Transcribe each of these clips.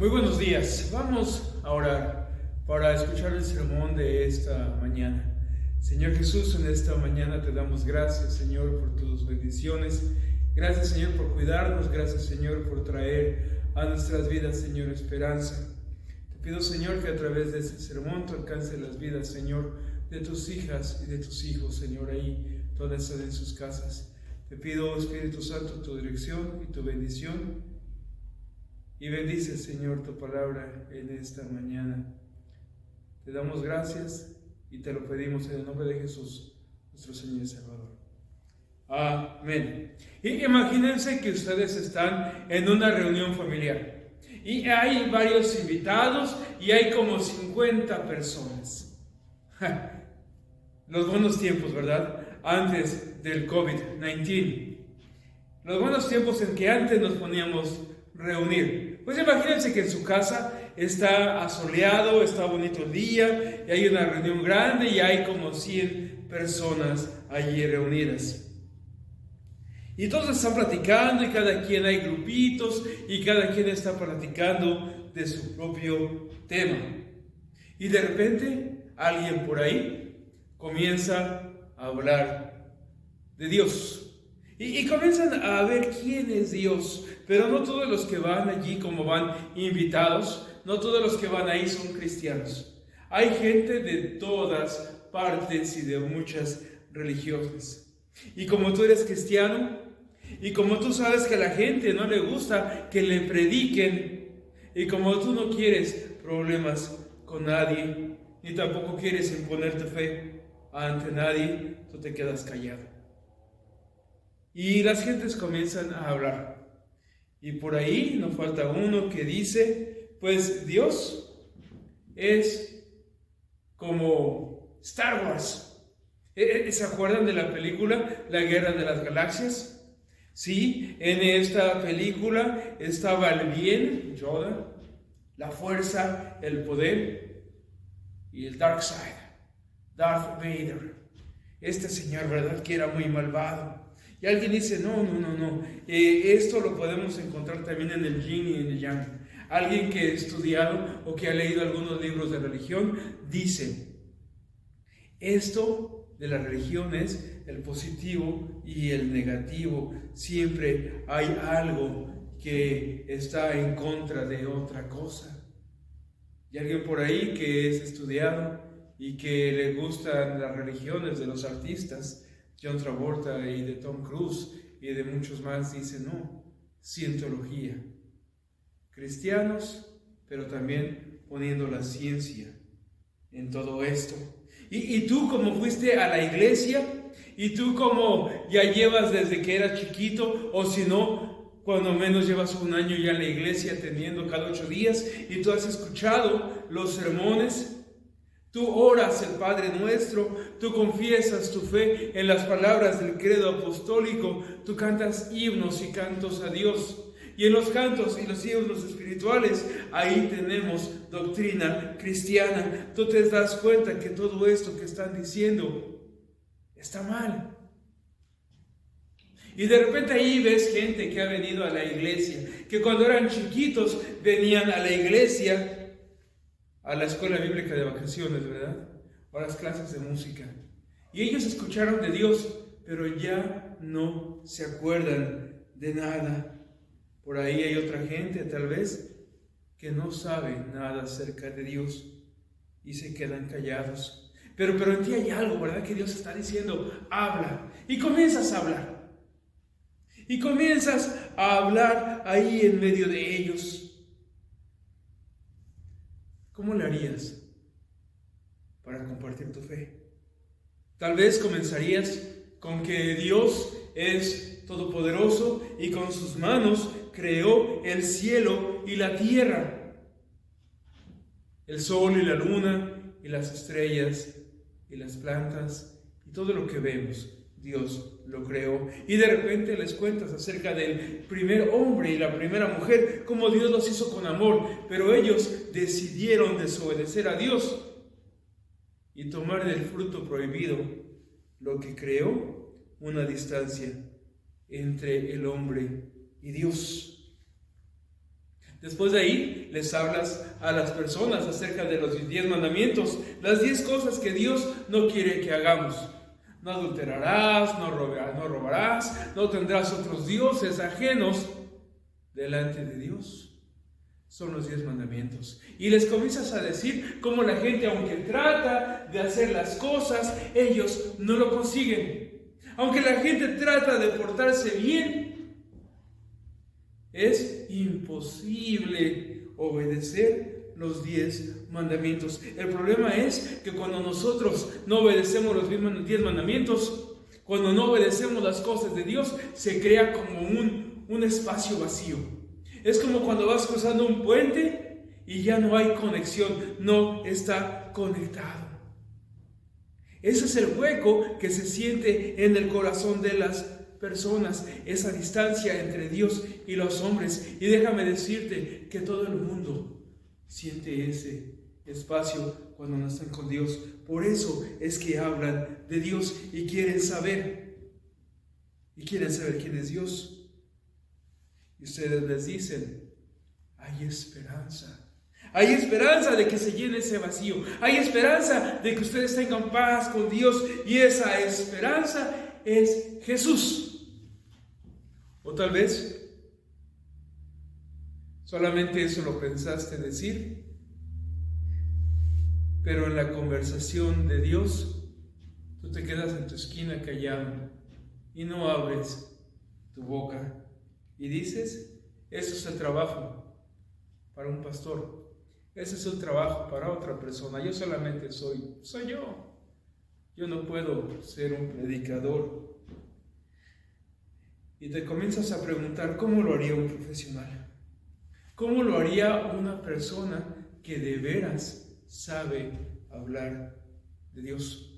Muy buenos días. Vamos a orar para escuchar el sermón de esta mañana. Señor Jesús, en esta mañana te damos gracias, Señor, por tus bendiciones. Gracias, Señor, por cuidarnos. Gracias, Señor, por traer a nuestras vidas, Señor, esperanza. Te pido, Señor, que a través de este sermón tú alcances las vidas, Señor, de tus hijas y de tus hijos, Señor, ahí, todas están en sus casas. Te pido, Espíritu Santo, tu dirección y tu bendición. Y bendice, Señor, tu palabra en esta mañana. Te damos gracias y te lo pedimos en el nombre de Jesús, nuestro Señor y Salvador. Amén. Y imagínense que ustedes están en una reunión familiar y hay varios invitados y hay como 50 personas. Los buenos tiempos, ¿verdad? Antes del COVID-19. Los buenos tiempos en que antes nos poníamos reunir. Pues imagínense que en su casa está asoleado, está bonito el día, y hay una reunión grande y hay como 100 personas allí reunidas. Y todos están platicando y cada quien hay grupitos y cada quien está platicando de su propio tema. Y de repente alguien por ahí comienza a hablar de Dios. Y comienzan a ver quién es Dios, pero no todos los que van allí como van invitados, no todos los que van ahí son cristianos. Hay gente de todas partes y de muchas religiones. Y como tú eres cristiano, y como tú sabes que a la gente no le gusta que le prediquen, y como tú no quieres problemas con nadie, ni tampoco quieres imponer tu fe ante nadie, tú te quedas callado. Y las gentes comienzan a hablar. Y por ahí nos falta uno que dice, pues Dios es como Star Wars. ¿Se acuerdan de la película La Guerra de las Galaxias? Sí, en esta película estaba el bien, Yoda, la fuerza, el poder y el Dark Side, Darth Vader. Este señor, ¿verdad? Que era muy malvado. Y alguien dice, no. Esto lo podemos encontrar también en el yin y en el yang. Alguien que ha estudiado o que ha leído algunos libros de religión dice, esto de la religión es el positivo y el negativo. Siempre hay algo que está en contra de otra cosa. Y alguien por ahí que es estudiado y que le gustan las religiones de los artistas, John Travolta y de Tom Cruise y de muchos más, dice no, cientología. Cristianos, pero también poniendo la ciencia en todo esto. Y tú como fuiste a la iglesia, y tú como ya llevas desde que eras chiquito, o si no, cuando menos llevas un año ya en la iglesia atendiendo cada 8 días, y tú has escuchado los sermones. Tú oras el Padre Nuestro, tú confiesas tu fe en las palabras del credo apostólico, tú cantas himnos y cantos a Dios. Y en los cantos y los himnos espirituales, ahí tenemos doctrina cristiana. Tú te das cuenta que todo esto que están diciendo está mal. Y de repente ahí ves gente que ha venido a la iglesia, que cuando eran chiquitos venían a la iglesia, a la escuela bíblica de vacaciones, ¿verdad? O a las clases de música. Y ellos escucharon de Dios, pero ya no se acuerdan de nada. Por ahí hay otra gente, tal vez, que no sabe nada acerca de Dios y se quedan callados. Pero en ti hay algo, ¿verdad? Que Dios está diciendo, habla. Y comienzas a hablar. Y comienzas a hablar ahí en medio de ellos. ¿Cómo le harías para compartir tu fe? Tal vez comenzarías con que Dios es todopoderoso y con sus manos creó el cielo y la tierra, el sol y la luna y las estrellas y las plantas y todo lo que vemos. Dios lo creó. Y de repente les cuentas acerca del primer hombre y la primera mujer, cómo Dios los hizo con amor, pero ellos decidieron desobedecer a Dios y tomar del fruto prohibido, lo que creó una distancia entre el hombre y Dios. Después de ahí les hablas a las personas acerca de los 10 mandamientos, las 10 cosas que Dios no quiere que hagamos. No adulterarás, no robarás, no tendrás otros dioses ajenos delante de Dios. Son los 10 mandamientos. Y les comienzas a decir cómo la gente, aunque trata de hacer las cosas, ellos no lo consiguen. Aunque la gente trata de portarse bien, es imposible obedecer los 10 mandamientos. El problema es que cuando nosotros no obedecemos los 10 mandamientos, cuando no obedecemos las cosas de Dios, se crea como un espacio vacío. Es como cuando vas cruzando un puente y ya no hay conexión, no está conectado. Ese es el hueco que se siente en el corazón de las personas, esa distancia entre Dios y los hombres. Y déjame decirte que todo el mundo siente ese espacio cuando no están con Dios. Por eso es que hablan de Dios y quieren saber quién es Dios. Y ustedes les dicen, hay esperanza. Hay esperanza de que se llene ese vacío. Hay esperanza de que ustedes tengan paz con Dios. Y esa esperanza es Jesús. O tal vez solamente eso lo pensaste decir, pero en la conversación de Dios, tú te quedas en tu esquina callado y no abres tu boca. Y dices, eso es el trabajo para un pastor. Ese es el trabajo para otra persona. Yo solamente soy yo. Yo no puedo ser un predicador. Y te comienzas a preguntar, ¿cómo lo haría un profesional? ¿Cómo lo haría una persona que de veras sabe hablar de Dios?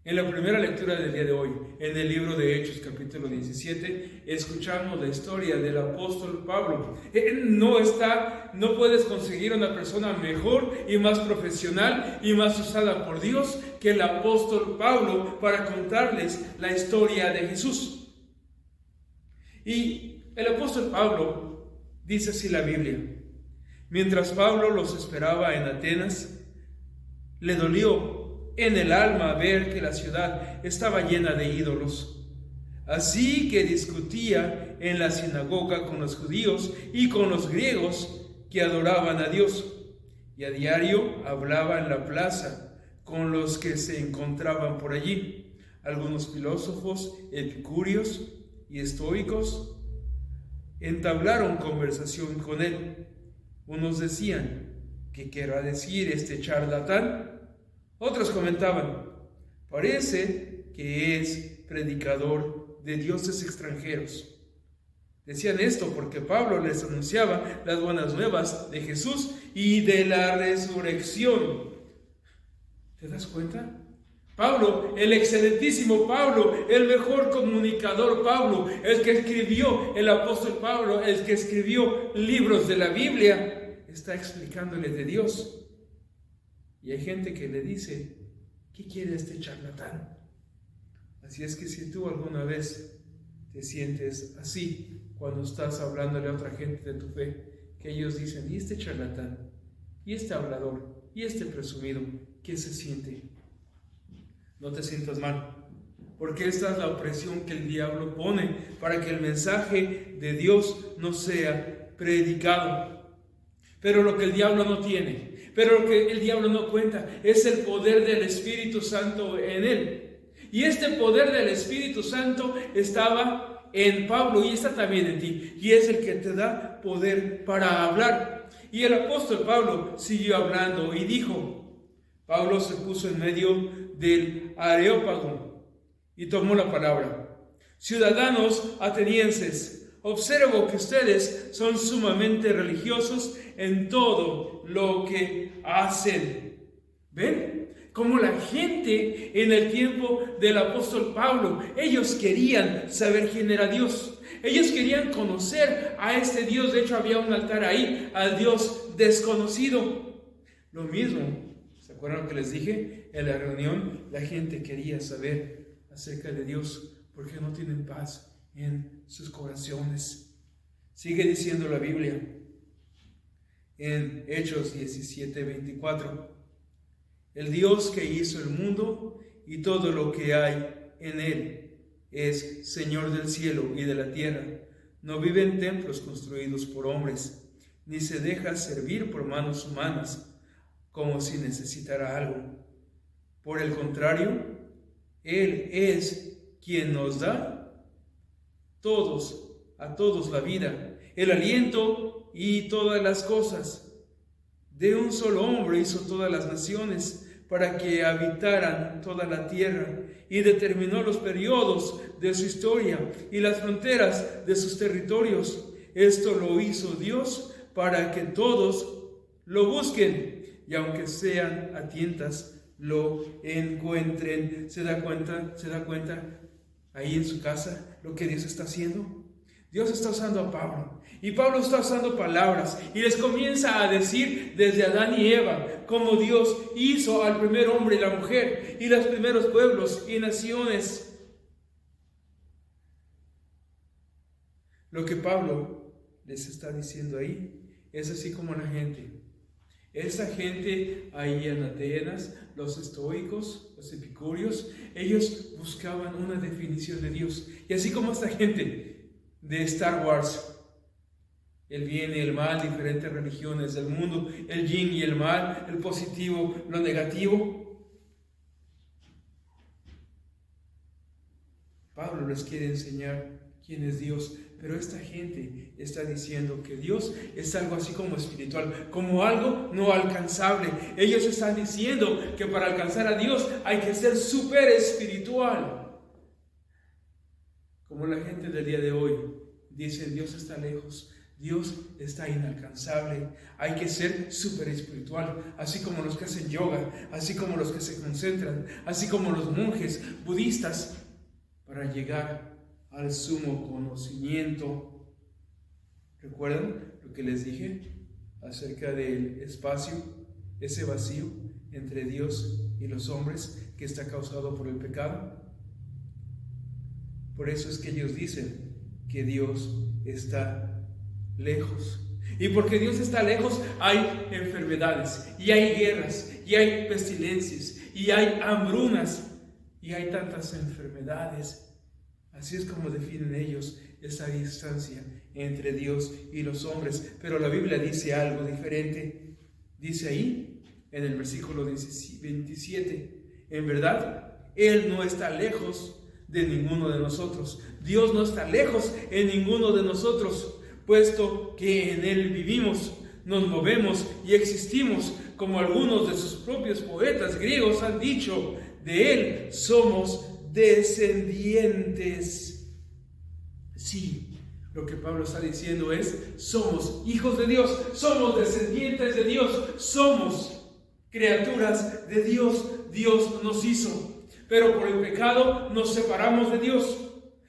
En la primera lectura del día de hoy, en el libro de Hechos, capítulo 17, escuchamos la historia del apóstol Pablo. No puedes conseguir una persona mejor y más profesional y más usada por Dios que el apóstol Pablo para contarles la historia de Jesús. Y el apóstol Pablo dice así la Biblia: mientras Pablo los esperaba en Atenas, le dolió en el alma ver que la ciudad estaba llena de ídolos. Así que discutía en la sinagoga con los judíos y con los griegos que adoraban a Dios, y a diario hablaba en la plaza con los que se encontraban por allí. Algunos filósofos, epicúreos y estoicos entablaron conversación con él. Unos decían, ¿qué querrá decir este charlatán? Otros comentaban, parece que es predicador de dioses extranjeros. Decían esto porque Pablo les anunciaba las buenas nuevas de Jesús y de la resurrección. ¿Te das cuenta? Pablo, el excelentísimo Pablo, el mejor comunicador Pablo, el que escribió, el apóstol Pablo, el que escribió libros de la Biblia, está explicándole de Dios. Y hay gente que le dice, ¿qué quiere este charlatán? Así es que si tú alguna vez te sientes así, cuando estás hablándole a otra gente de tu fe, que ellos dicen, ¿y este charlatán? ¿Y este hablador? ¿Y este presumido? ¿Qué se siente? No te sientas mal, porque esta es la opresión que el diablo pone para que el mensaje de Dios no sea predicado. Pero lo que el diablo no tiene, pero lo que el diablo no cuenta, es el poder del Espíritu Santo en él. Y este poder del Espíritu Santo estaba en Pablo y está también en ti. Y es el que te da poder para hablar. Y el apóstol Pablo siguió hablando y dijo, Pablo se puso en medio del Areópago y tomó la palabra. Ciudadanos atenienses, observo que ustedes son sumamente religiosos en todo lo que hacen. ¿Ven? Como la gente en el tiempo del apóstol Pablo, ellos querían saber quién era Dios. Ellos querían conocer a este Dios. De hecho, había un altar ahí, al Dios desconocido. Lo mismo, ¿se acuerdan que les dije? En la reunión, la gente quería saber acerca de Dios, porque no tienen paz en sus corazones. Sigue diciendo la Biblia. en Hechos 17:24. El Dios que hizo el mundo y todo lo que hay en él es Señor del cielo y de la tierra. No vive en templos construidos por hombres, ni se deja servir por manos humanas, como si necesitara algo. Por el contrario, Él es quien nos da a todos la vida, el aliento y todas las cosas. De un solo hombre hizo todas las naciones para que habitaran toda la tierra, y determinó los periodos de su historia y las fronteras de sus territorios. Esto lo hizo Dios para que todos lo busquen y aunque sean a tientas lo encuentren. ¿Se da cuenta ahí en su casa lo que Dios está haciendo? Dios está usando a Pablo, y Pablo está usando palabras y les comienza a decir desde Adán y Eva cómo Dios hizo al primer hombre y la mujer y los primeros pueblos y naciones. Lo que Pablo les está diciendo ahí es así como la gente. Esa gente ahí en Atenas, los estoicos, los epicúreos, ellos buscaban una definición de Dios. Y así como esta gente de Star Wars, el bien y el mal, diferentes religiones del mundo, el yin y el mal, el positivo, lo negativo. Pablo les quiere enseñar quién es Dios, pero esta gente está diciendo que Dios es algo así como espiritual, como algo no alcanzable. Ellos están diciendo que para alcanzar a Dios hay que ser súper espiritual. Como la gente del día de hoy dice, Dios está lejos, Dios está inalcanzable, hay que ser súper espiritual, así como los que hacen yoga, así como los que se concentran, así como los monjes budistas, para llegar al sumo conocimiento. ¿Recuerdan lo que les dije acerca del espacio, ese vacío entre Dios y los hombres que está causado por el pecado? Por eso es que ellos dicen que Dios está lejos. Y porque Dios está lejos, hay enfermedades, y hay guerras, y hay pestilencias, y hay hambrunas, y hay tantas enfermedades. Así es como definen ellos esta distancia entre Dios y los hombres. Pero la Biblia dice algo diferente. Dice ahí, en el versículo 27, en verdad, Él no está lejos de ninguno de nosotros. Dios no está lejos en ninguno de nosotros, puesto que en Él vivimos, nos movemos y existimos, como algunos de sus propios poetas griegos han dicho, de Él somos descendientes. Sí, lo que Pablo está diciendo es, somos hijos de Dios, somos descendientes de Dios, somos criaturas de Dios. Dios nos hizo. Pero por el pecado nos separamos de Dios.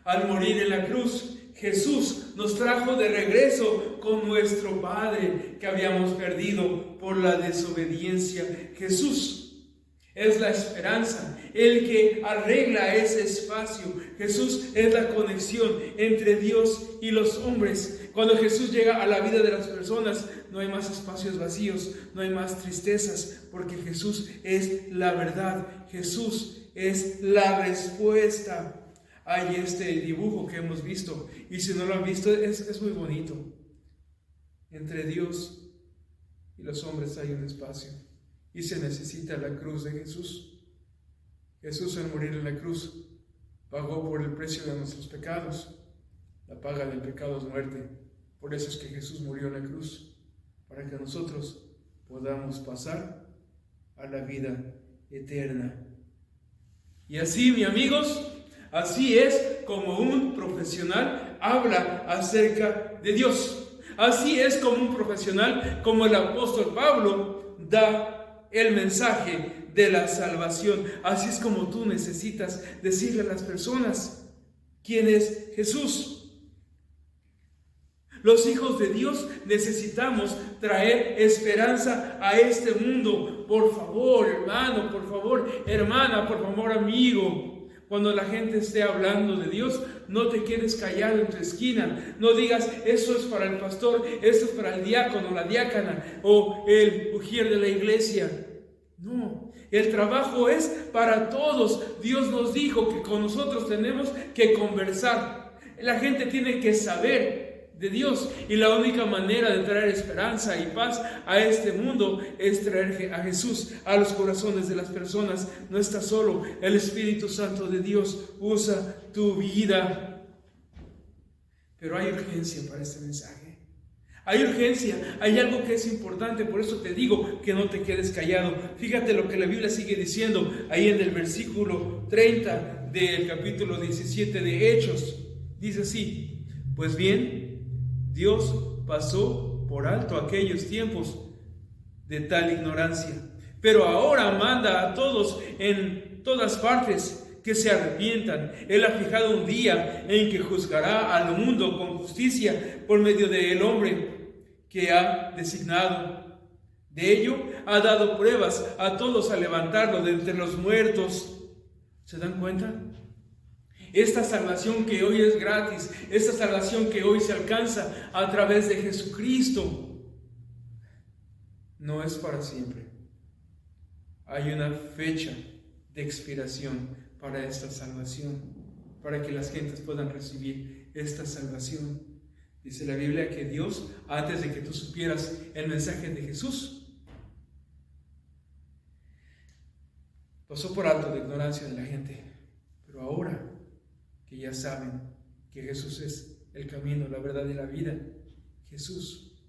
Al morir en la cruz, Jesús nos trajo de regreso con nuestro Padre que habíamos perdido por la desobediencia. Jesús es la esperanza, el que arregla ese espacio. Jesús es la conexión entre Dios y los hombres. Cuando Jesús llega a la vida de las personas, no hay más espacios vacíos, no hay más tristezas, porque Jesús es la verdad. Jesús es la respuesta. Hay este dibujo que hemos visto, y si no lo han visto, es muy bonito. Entre Dios y los hombres hay un espacio, y se necesita la cruz de Jesús. Jesús, al morir en la cruz, pagó por el precio de nuestros pecados. La paga del pecado es muerte. Por eso es que Jesús murió en la cruz, para que nosotros podamos pasar a la vida eterna. Y así, mis amigos, así es como un profesional habla acerca de Dios. Así es como un profesional, como el apóstol Pablo, da el mensaje de la salvación. Así es como tú necesitas decirle a las personas quién es Jesús. Los hijos de Dios necesitamos traer esperanza a este mundo. Por favor, hermano, por favor, hermana, por favor, amigo. Cuando la gente esté hablando de Dios, no te quedes callado en tu esquina. No digas, eso es para el pastor, eso es para el diácono, la diácana o el ujier de la iglesia. No, el trabajo es para todos. Dios nos dijo que con nosotros tenemos que conversar. La gente tiene que saber de Dios, y la única manera de traer esperanza y paz a este mundo es traer a Jesús a los corazones de las personas. No estás solo, el Espíritu Santo de Dios usa tu vida. Pero hay urgencia para este mensaje. Hay urgencia, hay algo que es importante, por eso te digo que no te quedes callado. Fíjate lo que la Biblia sigue diciendo ahí en el versículo 30 del capítulo 17 de Hechos. Dice así: pues bien, Dios pasó por alto aquellos tiempos de tal ignorancia, pero ahora manda a todos en todas partes que se arrepientan. Él ha fijado un día en que juzgará al mundo con justicia por medio del hombre que ha designado. De ello ha dado pruebas a todos al levantarlo de entre los muertos. ¿Se dan cuenta? Esta salvación que hoy es gratis, esta salvación que hoy se alcanza a través de Jesucristo, no es para siempre. Hay una fecha de expiración para esta salvación, para que las gentes puedan recibir esta salvación. Dice la Biblia que Dios, antes de que tú supieras el mensaje de Jesús, pasó por alto de ignorancia de la gente. Pero ahora que ya saben que Jesús es el camino, la verdad y la vida, Jesús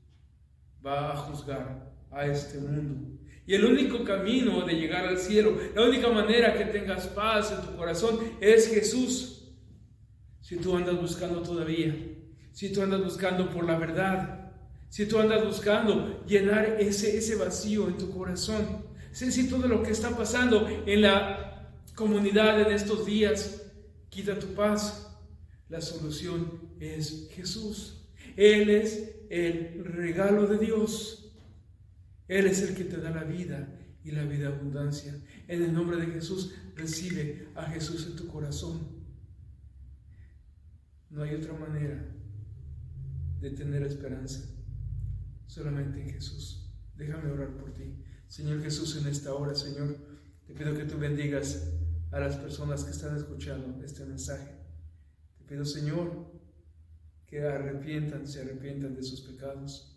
va a juzgar a este mundo. Y el único camino de llegar al cielo, la única manera que tengas paz en tu corazón es Jesús. Si tú andas buscando todavía, si tú andas buscando por la verdad, si tú andas buscando llenar ese vacío en tu corazón, si todo lo que está pasando en la comunidad en estos días quita tu paz, la solución es Jesús. Él es el regalo de Dios. Él es el que te da la vida y la vida abundancia. En el nombre de Jesús, recibe a Jesús en tu corazón. No hay otra manera de tener esperanza, solamente en Jesús. Déjame orar por ti. Señor Jesús, en esta hora, Señor, te pido que tú bendigas a las personas que están escuchando este mensaje. Te pido, Señor, que se arrepientan de sus pecados.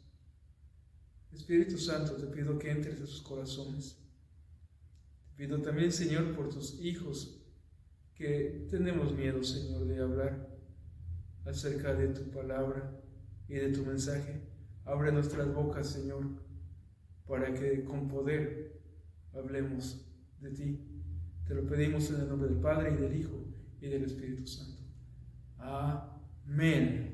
Espíritu Santo, te pido que entres a sus corazones. Te pido también, Señor, por tus hijos, que tenemos miedo, Señor, de hablar acerca de tu palabra y de tu mensaje. Abre nuestras bocas, Señor, para que con poder hablemos de ti. Te lo pedimos en el nombre del Padre, y del Hijo, y del Espíritu Santo. Amén.